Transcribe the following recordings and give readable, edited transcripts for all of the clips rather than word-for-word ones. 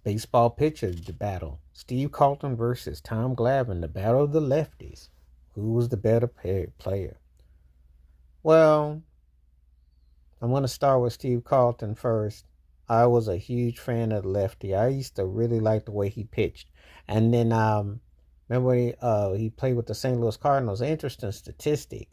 Baseball pitcher, the battle. Steve Carlton versus Tom Glavine, the battle of the lefties. Who was the better player? Well, I'm going to start with Steve Carlton first. I was a huge fan of the lefty. I used to really like the way he pitched. And then remember when he played with the St. Louis Cardinals. Interesting statistic.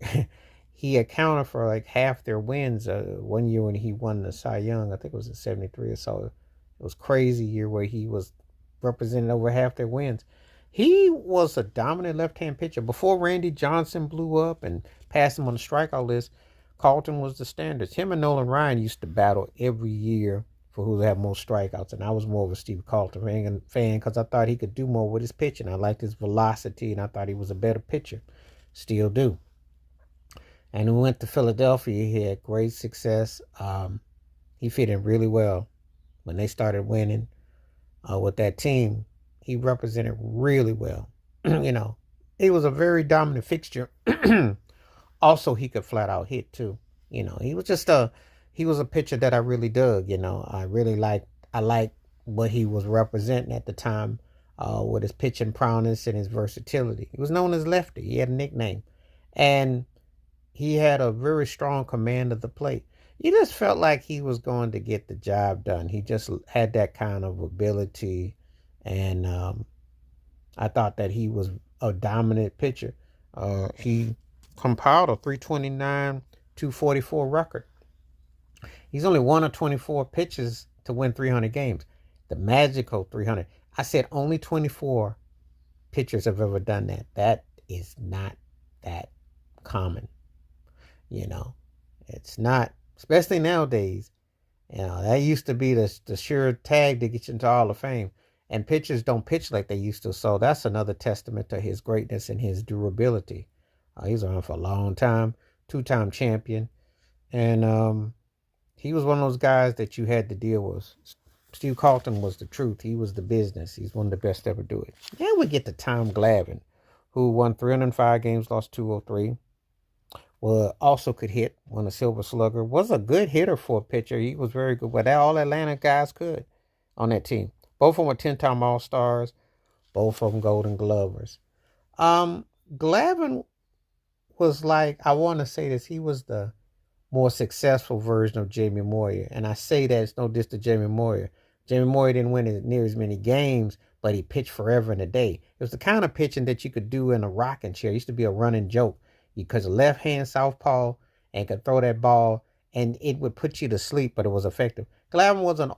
He accounted for like half their wins one year when he won the Cy Young. I think it was in '73 or so. It was crazy year where he was represented over half their wins. He was a dominant left-hand pitcher. Before Randy Johnson blew up and passed him on the strikeout list, Carlton was the standards. Him and Nolan Ryan used to battle every year for who had more strikeouts, and I was more of a Steve Carlton fan because I thought he could do more with his pitching. I liked his velocity, and I thought he was a better pitcher. Still do. And he went to Philadelphia. He had great success. He fit in really well when they started winning with that team. He represented really well. He was a very dominant fixture. Also, he could flat out hit too. He was he was a pitcher that I really dug. I liked what he was representing at the time with his pitching prowess and his versatility. He was known as Lefty. He had a nickname. And he had a very strong command of the plate. You just felt like he was going to get the job done. He just had that kind of ability. And I thought that he was a dominant pitcher. He compiled a 329, 244 record. He's only one of 24 pitchers to win 300 games. The magical 300. I said only 24 pitchers have ever done that. That is not that common. It's not, especially nowadays. That used to be the sure tag to get you into Hall of Fame. And pitchers don't pitch like they used to. So that's another testament to his greatness and his durability. He's around for a long time, two-time champion. And he was one of those guys that you had to deal with. Steve Carlton was the truth. He was the business. He's one of the best to ever do it. Then we get to Tom Glavine, who won 305 games, lost 203. Well, also could hit, won a Silver Slugger. Was a good hitter for a pitcher. He was very good. But all Atlanta guys could on that team. Both of them were 10-time All-Stars. Both of them Golden Glovers. Glavine was like, I want to say this, he was the more successful version of Jamie Moyer. And I say that it's no diss to Jamie Moyer. Jamie Moyer didn't win near as many games, but he pitched forever and a day. It was the kind of pitching that you could do in a rocking chair. It used to be a running joke. Because left hand southpaw and could throw that ball and it would put you to sleep, but it was effective. Glavine was an